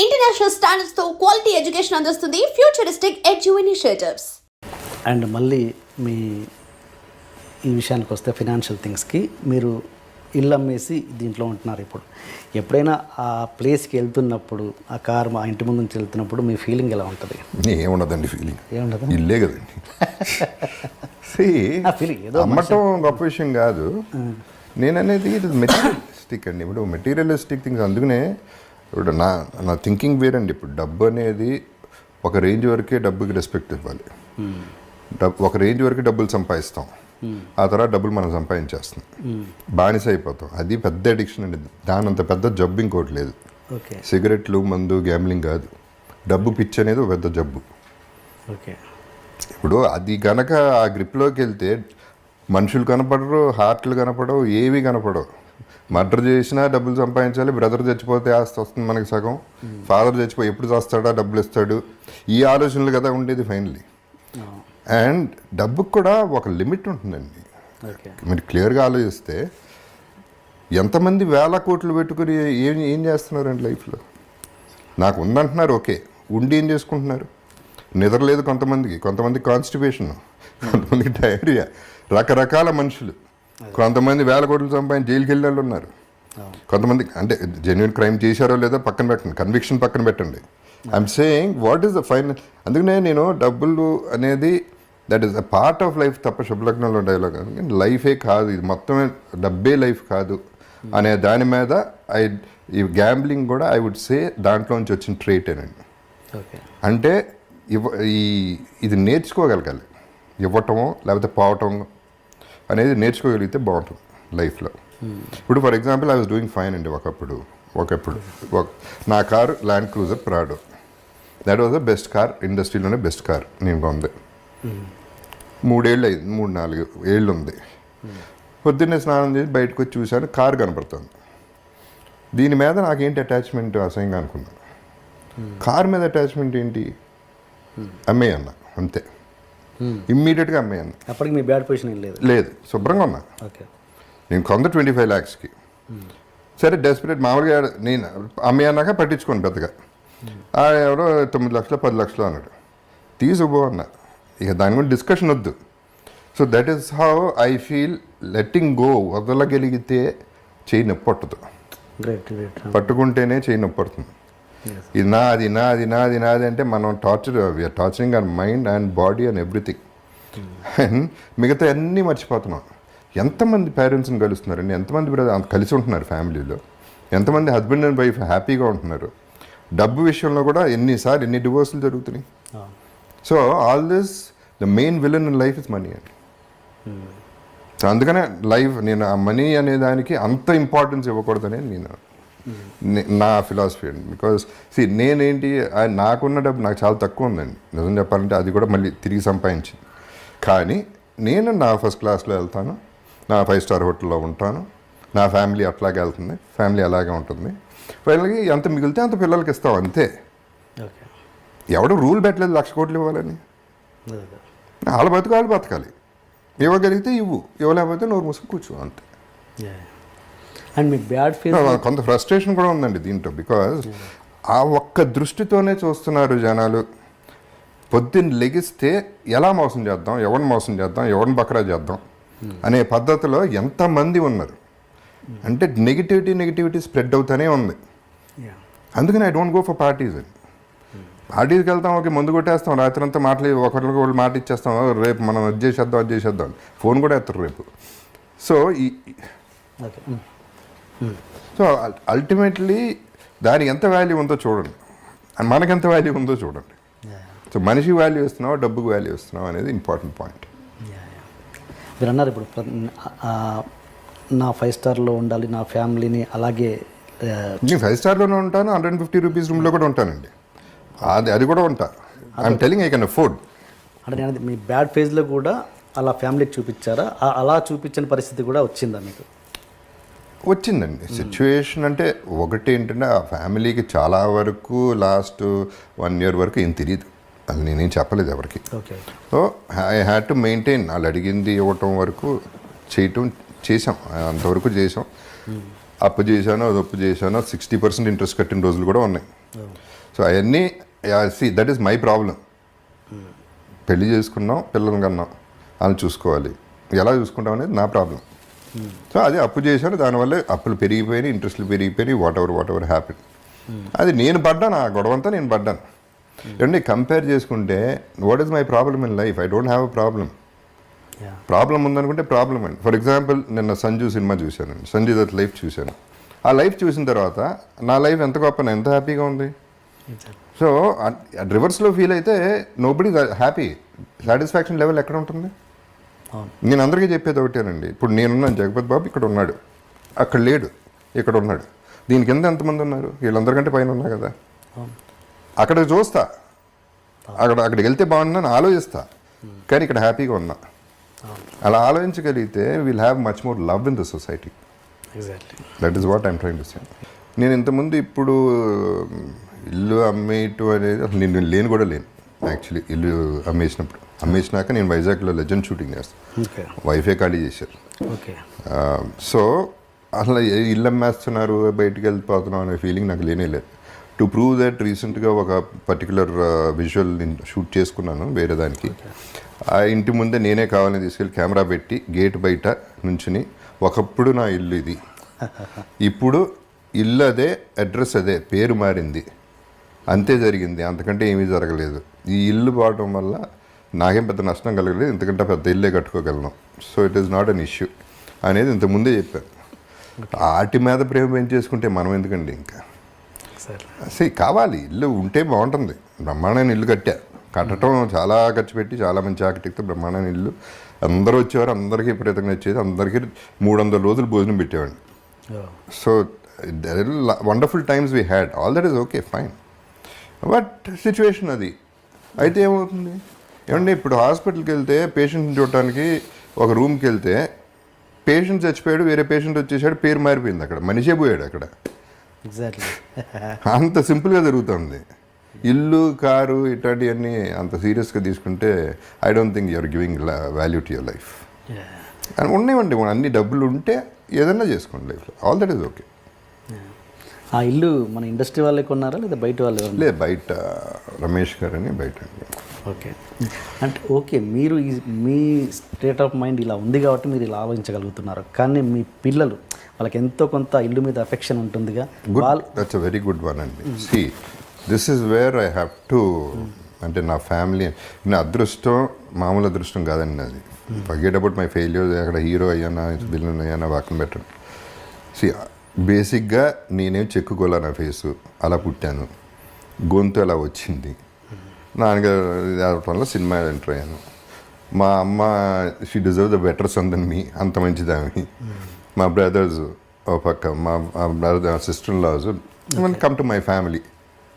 International standards తో quality education అందిస్తుంది futuristic edu initiatives. And మళ్ళీ మీ ఈ విషయానికి వస్తే ఫినాన్షియల్ థింగ్స్కి మీరు ఇల్లు అమ్మేసి దీంట్లో ఉంటున్నారు. ఇప్పుడు ఎప్పుడైనా ఆ ప్లేస్కి వెళ్తున్నప్పుడు ఆ కార్ మా ఇంటి ముందు నుంచి వెళ్తున్నప్పుడు మీ ఫీలింగ్ ఎలా ఉంటుంది? ఏముండదండి, ఫీలింగ్ ఏముండదు, ఇల్లే కదండి. ఫీలింగ్ ఏదో అమ్మటం గొప్ప విషయం కాదు. నేననేది ఇది మెటీరియలిస్టిక్ అండి. ఇప్పుడు మెటీరియలిస్టిక్ థింగ్స్, అందుకనే ఇప్పుడు నా థింకింగ్ వేరండి. ఇప్పుడు డబ్బు అనేది ఒక రేంజ్ వరకే డబ్బుకి రెస్పెక్ట్ ఇవ్వాలి. ఒక రేంజ్ వరకు డబ్బులు సంపాదిస్తాం, ఆ తర్వాత డబ్బులు మనం సంపాదించేస్తాం, బానిస అయిపోతాం. అది పెద్ద అడిక్షన్ అండి. దానంత పెద్ద జబ్బు ఇంకోటి లేదు. సిగరెట్లు, మందు, గ్యాంబ్లింగ్ కాదు, డబ్బు పిచ్చి అనేది ఒక పెద్ద జబ్బు. ఇప్పుడు అది గనక ఆ గ్రిప్లోకి వెళ్తే మనుషులు కనపడరు, హార్ట్లు కనపడవు, ఏవి కనపడవు. మర్డర్ చేసినా డబ్బులు సంపాదించాలి, బ్రదర్ చచ్చిపోతే ఆస్తి వస్తుంది మనకి సగం, ఫాదర్ చచ్చిపోయి ఎప్పుడు చేస్తాడా డబ్బులు ఇస్తాడు, ఈ ఆలోచనలు కదా ఉండేది ఫైనల్లీ. అండ్ డబ్బుకు కూడా ఒక లిమిట్ ఉంటుందండి. మీరు క్లియర్గా ఆలోచిస్తే ఎంతమంది వేల కోట్లు పెట్టుకుని ఏం చేస్తున్నారండి లైఫ్లో? నాకు ఉందంటున్నారు, ఓకే, ఉండి ఏం చేసుకుంటున్నారు? నిద్రలేదు కొంతమంది కాన్స్టిపేషన్, కొంతమందికి డయేరియా, రకరకాల మనుషులు. కొంతమంది వేల కోట్లు సంపాదించి జైలుకి వెళ్ళే వాళ్ళు ఉన్నారు. కొంతమంది అంటే జెన్యున్ క్రైమ్ చేశారో లేదో పక్కన పెట్టండి, కన్విక్షన్ పక్కన పెట్టండి. I'm saying what is the final. అందుకనే నేను డబ్బులు అనేది that is a part of life తప్ప శుభలగ్నంలో డైలాగ్ లైఫే కాదు, ఇది మొత్తమే డబ్బే లైఫ్ కాదు అనే దాని మీద ఈ గ్యాంబ్లింగ్ కూడా ఐ వుడ్ సే దాంట్లోంచి వచ్చిన ట్రేటేనండి. అంటే ఇది నేర్చుకోగలగాలి, ఇవ్వటమో లేకపోతే పోవటం అనేది నేర్చుకోగలిగితే బాగుంటుంది లైఫ్లో. ఇప్పుడు for example I was doing fine అండి. ఒకప్పుడు నా car Land Cruiser Prado. That was the best car, ఇండస్ట్రీలోనే బెస్ట్ కార్ నేను కొంది. 3-4 ఏళ్ళు ఉంది. పొద్దున్నే స్నానం చేసి బయటకు వచ్చి చూశాను, కారు కనపడుతుంది. దీని మీద నాకేంటి అటాచ్మెంట్ అసహ్యంగా అనుకున్నాను. కారు మీద అటాచ్మెంట్ ఏంటి? అమ్మేయన్నా అంతే, ఇమ్మీడియట్గా అమ్మేయన్నా. అప్పటికి మీ బ్యాడ్ పొజిషన్ లేదు, శుభ్రంగా ఉన్నా. నేను కొంత 25 lakhsకి. సరే డెస్పరేట్ మామూలుగా నేను అమ్మేయన్నాక పట్టించుకోండి పెద్దగా. ఎవరో 9 లక్షలు 10 లక్షలు అన్నాడు, తీసుకుపో అన్నా. ఇక దాని గురించి డిస్కషన్ వద్దు. So that is how I feel. Letting go, వదలగలిగితే చేయి నొప్పి పట్టదు, పట్టుకుంటేనే చేయి నొప్పి పడుతుంది. ఇది నాది అంటే మనం we are torturing our mind and body and everything. And మిగతా అన్నీ మర్చిపోతున్నాం. ఎంతమంది పేరెంట్స్ని కలుస్తున్నారండి, ఎంతమంది కలిసి ఉంటున్నారు ఫ్యామిలీలో, ఎంతమంది హస్బెండ్ అండ్ వైఫ్ హ్యాపీగా ఉంటున్నారు. డబ్బు విషయంలో కూడా ఎన్ని డివోర్సులు జరుగుతున్నాయి. So all this the main villain in life is money అండి. సో అందుకనే నేను ఆ మనీ అనే దానికి అంత ఇంపార్టెన్స్ ఇవ్వకూడదనే నా ఫిలాసఫీ అండి. బికాజ్ నేనేంటి, నాకున్న డబ్బు నాకు చాలా తక్కువ ఉందండి నిజం చెప్పాలంటే. అది కూడా మళ్ళీ తిరిగి సంపాదించింది. కానీ నేను నా ఫస్ట్ క్లాస్లో వెళ్తాను, నా 5-star హోటల్లో ఉంటాను, నా ఫ్యామిలీ అట్లాగే వెళ్తుంది, ఫ్యామిలీ అలాగే ఉంటుంది. వాళ్ళకి ఎంత మిగిలితే అంత పిల్లలకి ఇస్తాం అంతే. ఎవడు రూల్ పెట్టలేదు 1,00,000 కోట్లు ఇవ్వాలని. వాళ్ళ బతకాలి. ఇవ్వగలిగితే ఇవ్వలేకపోతే నోరు మూసుకు కూర్చో అంతే. అండ్ మీకు బ్యాడ్ ఫీల్, కొంత ఫ్రస్ట్రేషన్ కూడా ఉందండి దీంట్లో. బికాజ్ ఆ ఒక్క దృష్టితోనే చూస్తున్నారు జనాలు. పొద్దున్న లెగిస్తే ఎలా మోసం చేద్దాం, ఎవరిని బకరా చేద్దాం అనే పద్ధతిలో ఎంతమంది ఉన్నారు అంటే నెగిటివిటీ స్ప్రెడ్ అవుతూనే ఉంది. అందుకని I don't go for parties అండి. పార్టీస్కి వెళ్తాం, ఓకే, ముందు కొట్టేస్తాం, రాత్రి అంతా ఒకరికి వాళ్ళు మాట ఇచ్చేస్తాం, రేపు మనం అది చేసేద్దాం ఫోన్ కూడా ఎత్తారు రేపు. సో అల్టిమేట్లీ దానికి ఎంత వాల్యూ ఉందో చూడండి, మనకి ఎంత వాల్యూ ఉందో చూడండి. సో మనిషికి వాల్యూ ఇస్తున్నావా, డబ్బుకి వాల్యూ ఇస్తున్నావా అనేది ఇంపార్టెంట్ పాయింట్. మీరు అన్నారు ఇప్పుడు నా 5-starలో ఉండాలి, నా ఫ్యామిలీని అలాగే. నేను 5-starలోనే ఉంటాను, 150 రూపీస్ రూమ్లో కూడా ఉంటానండి. అది కూడా ఉంటా. I'm telling I can afford. అంటే నేను మీ బ్యాడ్ ఫేజ్లో కూడా అలా ఫ్యామిలీకి చూపించారా? అలా చూపించని పరిస్థితి కూడా వచ్చిందా మీకు? వచ్చిందండి సిచ్యువేషన్. అంటే ఒకటి ఏంటంటే ఆ ఫ్యామిలీకి చాలా వరకు లాస్ట్ 1 year వరకు ఏం తెలియదు, అది నేనేం చెప్పలేదు ఎవరికి. So I had to maintain. వాళ్ళు అడిగింది ఇవ్వటం వరకు చేసాం, అంతవరకు చేసాం. అప్పు చేశాను 60% ఇంట్రెస్ట్ కట్టిన రోజులు కూడా ఉన్నాయి. సో అవన్నీ దట్ ఈస్ మై ప్రాబ్లం. పెళ్లి చేసుకున్నాం, పిల్లల్ని కన్నాం, వాళ్ళని చూసుకోవాలి, ఎలా చూసుకుంటాం అనేది నా ప్రాబ్లం. సో అది అప్పు చేశాను, దానివల్ల అప్పులు పెరిగిపోయినాయి, ఇంట్రెస్ట్లు పెరిగిపోయినాయి, వాట్ ఎవర్ హ్యాపీ. అది నేను పడ్డాను, ఆ గొడవంతా నేను పడ్డాను. ఏమంటే కంపేర్ చేసుకుంటే what is my problem in life? I don't have a problem. Problem ఉందనుకుంటే ప్రాబ్లం అండి. ఫర్ ఎగ్జాంపుల్ నిన్న సంజు సినిమా చూశాను, సంజయ్ దత్ లైఫ్ చూశాను. ఆ లైఫ్ చూసిన తర్వాత నా లైఫ్ ఎంత గొప్ప, ఎంత హ్యాపీగా ఉంది. సో రివర్స్లో ఫీల్ అయితే నోబడీ హ్యాపీ. సాటిస్ఫాక్షన్ లెవెల్ ఎక్కడ ఉంటుంది? నేను అందరికీ చెప్పేది ఒకటేనండి. ఇప్పుడు నేనున్నాను, జగపతి బాబు ఇక్కడ ఉన్నాడు, అక్కడ లేడు, ఇక్కడ ఉన్నాడు. దీని కింద ఎంతమంది ఉన్నారు? వీళ్ళందరికంటే పైన ఉన్నా కదా. అక్కడ చూస్తా, అక్కడికి వెళ్తే బాగుందని ఆలోచిస్తా, కానీ ఇక్కడ హ్యాపీగా ఉన్నా. అలా ఆలోచించగలిగితే will have much more love in the society. That is what I'm trying to say. నేను ఇంతకుముందు ఇప్పుడు ఇల్లు అమ్మేయటం అనేది అసలు నేను లేను కూడా లేను. యాక్చువల్లీ ఇల్లు అమ్మేసినాక నేను వైజాగ్లో లెజెండ్ షూటింగ్ చేస్తాను, వైఫే ఖాళీ చేశారు. సో అసలు ఇల్లు అమ్మేస్తున్నారు, బయటికి వెళ్ళిపోతున్నాం అనే ఫీలింగ్ నాకు లేనే లేదు. టు ప్రూవ్ దట్ రీసెంట్గా ఒక పర్టికులర్ విజువల్ నేను షూట్ చేసుకున్నాను వేరే దానికి. ఆ ఇంటి ముందే నేనే కావాలని తీసుకెళ్ళి కెమెరా పెట్టి గేట్ బయట నుంచుని, ఒకప్పుడు నా ఇల్లు ఇది, ఇప్పుడు ఇల్లు అదే, అడ్రస్ అదే, పేరు మారింది, అంతే జరిగింది, అంతకంటే ఏమీ జరగలేదు. ఈ ఇల్లు పోవడం వల్ల నాకేం పెద్ద నష్టం కలగలేదు, ఎందుకంటే పెద్ద ఇల్లే కట్టుకోగలను. So it is not an issue అనేది ఇంతకుముందే చెప్పాను. వాటి మీద ప్రేమ పెంచేసుకుంటే మనం ఎందుకండి ఇంకా అసలు కావాలి. ఇల్లు ఉంటే బాగుంటుంది. బ్రహ్మాండమైన ఇల్లు కట్టడం చాలా ఖర్చు పెట్టి, చాలా మంచి ఆర్కిటెక్ట్, బ్రహ్మాండమైన ఇల్లు. అందరూ వచ్చేవారు, అందరికీ విపరీతంగా వచ్చేది, అందరికీ 300 రోజులు భోజనం పెట్టేవాడిని. So wonderful times we had, all that is okay fine. But situation అది అయితే ఏమవుతుంది ఏమంటే, ఇప్పుడు హాస్పిటల్కి వెళ్తే పేషెంట్ని చూడటానికి ఒక రూమ్కి వెళ్తే పేషెంట్ చచ్చిపోయాడు, వేరే పేషెంట్ వచ్చేసాడు, పేరు మారిపోయింది, అక్కడ మనిషే పోయాడు అక్కడ. ఎగ్జాక్ట్లీ అంత సింపుల్గా జరుగుతుంది. ఇల్లు, కారు ఇట్లాంటివన్నీ అంత సీరియస్గా తీసుకుంటే I don't think you're giving value to your life. ఉన్నాయండి, అన్ని డబ్బులు ఉంటే ఏదన్నా చేసుకోండి లైఫ్లో, ఆల్ దట్ ఈస్ ఓకే. ఆ ఇల్లు మన ఇండస్ట్రీ వాళ్ళే కొన్నారా లేదా బయట వాళ్ళు? లేదు, బయట రమేష్ గారు అని బయట. ఓకే, అంటే ఓకే, మీరు మీ స్టేట్ ఆఫ్ మైండ్ ఇలా ఉంది కాబట్టి మీరు ఇలా ఆలోచించగలుగుతున్నారు. కానీ మీ పిల్లలు, వాళ్ళకి ఎంతో కొంత ఇల్లు మీద అఫెక్షన్ ఉంటుందిగా. That's a very good one అండి. See this is where I have to, అంటే నా ఫ్యామిలీ, నా అదృష్టం మామూలు అదృష్టం కాదండి అది. ఫర్గెట్ అబౌట్ మై ఫెయిల్యూర్, అక్కడ హీరో అయ్యానా, విలన్ అయ్యానా, వాకం పెట్టండి. సి బేసిక్గా నేనేం చెక్కుకోలే, నా ఫేసు అలా పుట్టాను, గొంతు అలా వచ్చింది. నాన్నగారు రావటం వల్ల సినిమా ఎంటర్ అయ్యాను. మా అమ్మ she deserve the better son then me, అంత మంచిదామి. మా బ్రదర్స్ ఓ పక్క, మా brother sister in laws, come to my family,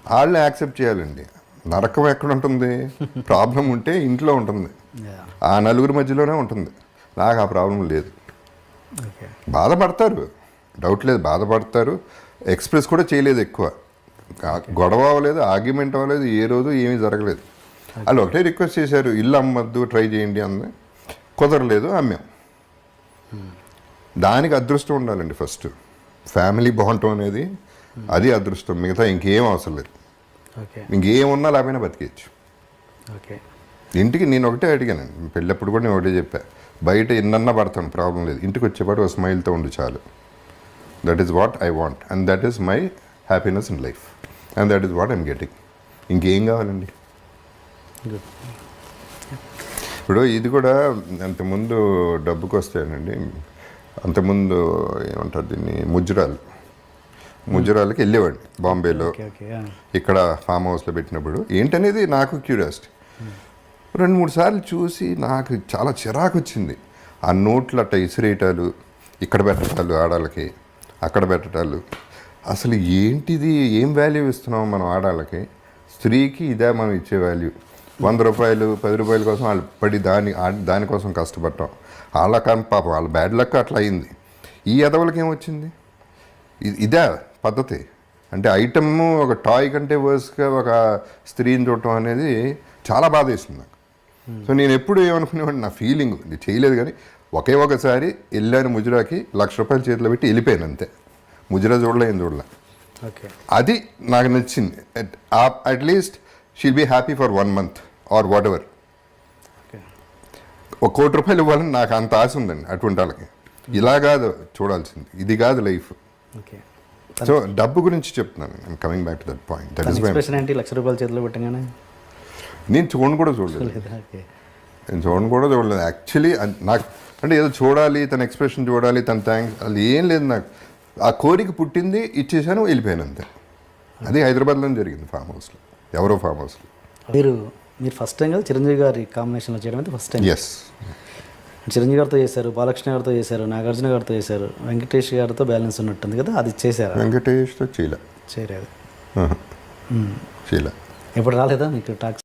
వాళ్ళని యాక్సెప్ట్ చేయాలండి. నరకం ఎక్కడ ఉంటుంది? ప్రాబ్లం ఉంటే ఇంట్లో ఉంటుంది, ఆ నలుగురి మధ్యలోనే ఉంటుంది. నాకు ఆ ప్రాబ్లం లేదు. బాధపడతారు, డౌట్ లేదు, బాధపడతారు. ఎక్స్ప్రెస్ కూడా చేయలేదు ఎక్కువ, గొడవ అవ్వలేదు, ఆర్గ్యుమెంట్ అవ్వలేదు, ఏ రోజు ఏమీ జరగలేదు. వాళ్ళు ఒకటే రిక్వెస్ట్ చేశారు, ఇల్లు అమ్మద్దు, ట్రై చేయండి అంది. కుదరలేదు, అమ్మాం. దానికి అదృష్టం ఉండాలండి ఫస్ట్. ఫ్యామిలీ బాగుంటాం అనేది అది అదృష్టం, మిగతా ఇంకేం అవసరం లేదు. ఇంకేమున్నా లేకపోయినా బతికేయచ్చు. ఇంటికి నేను ఒకటే అడిగానండి, పెళ్ళప్పుడు కూడా నేను ఒకటే చెప్పా, బయట ఎన్నన్నా పడతాను ప్రాబ్లం లేదు, ఇంటికి వచ్చేపాటు ఒక స్మైల్తో ఉండు చాలు. That is what I want and that is my happiness in life and that is what I'm getting. ఇంకేం కావాలండి? ఇప్పుడు ఇది కూడా అంతకుముందు డబ్బుకి వస్తాయండి. అంతకుముందు ఏమంటారు దీన్ని, ముజరాలకి వెళ్ళేవాడిని బాంబేలో, ఇక్కడ ఫామ్ హౌస్లో పెట్టినప్పుడు. ఏంటనేది నాకు క్యూరియాసిటీ. 2-3 సార్లు చూసి నాకు చాలా చిరాకు వచ్చింది. ఆ నోట్లు అట్ట ఇసిరేయటాలు, ఇక్కడ పెట్టటాలు, ఆడాలకి అక్కడ పెట్టటాలు. అసలు ఏంటిది? ఏం వాల్యూ ఇస్తున్నాం మనం ఆడాలకి? స్త్రీకి ఇదే మనం ఇచ్చే వాల్యూ? 100 రూపాయలు 10 రూపాయల కోసం వాళ్ళు పడి దానికోసం కష్టపడటం. వాళ్ళ కానీ పాపం వాళ్ళ బ్యాడ్ లక్ అట్లా అయింది. ఈ ఎదవలకి ఏమొచ్చింది? ఇదే పద్ధతి అంటే? ఐటమ్ ఒక టాయ్ కంటే వర్స్గా ఒక స్త్రీని చూడటం అనేది చాలా బాధ వేస్తుంది నాకు. సో నేను ఎప్పుడు ఏమనుకునేవాడిని, నా ఫీలింగ్, నేను చేయలేదు కానీ ఒకే ఒకసారి వెళ్ళాను ముజరాకి, 1,00,000 రూపాయలు చేతిలో పెట్టి వెళ్ళిపోయాను అంతే. ముజరా చూడలే, ఏం చూడలే. ఓకే. అది నాకు నచ్చింది. At least she'll be happy for 1 month or whatever. Okay. ₹1 కోటి ఇవ్వాలని నాకు అంత ఆశ ఉందండి అటువంటి వాళ్ళకి. ఇలా కాదు చూడాల్సింది, ఇది కాదు లైఫ్. ఓకే. సో డబ్బు గురించి చెప్తున్నాను. I'm coming back to that point. That is expression ఏంటి ₹1,00,000 చేతిలో పెట్టగానే? నేను చూడను కూడా చూడలేదు. ఓకే. నేను చూడను కూడా చూడలేదు యాక్చువల్లీ. నాకు అంటే ఏదో చూడాలి, తన ఎక్స్ప్రెషన్ చూడాలి, తన థ్యాంక్స్, అది ఏం లేదు. నాకు ఆ కోరిక పుట్టింది, ఇచ్చేసాను, వెళ్ళిపోయాను అంతే. అది హైదరాబాద్లో జరిగింది, ఫామ్ హౌస్లో, ఎవరో ఫామ్ హౌస్లో. మీరు ఫస్ట్ టైం కదా చిరంజీవి గారి కాంబినేషన్లో చేయడం అయితే ఫస్ట్ టైం? ఎస్. చిరంజీవి గారితో చేశారు, బాలకృష్ణ గారితో చేశారు, నాగార్జున గారితో చేశారు, వెంకటేష్ గారితో బ్యాలెన్స్ ఉన్నట్టుంది కదా, అది చేశారు? వెంకటేష్తో చేయలేదు. చేయలేదు. చేయలే. ఎప్పుడు రాలేదా మీకు టాక్స్?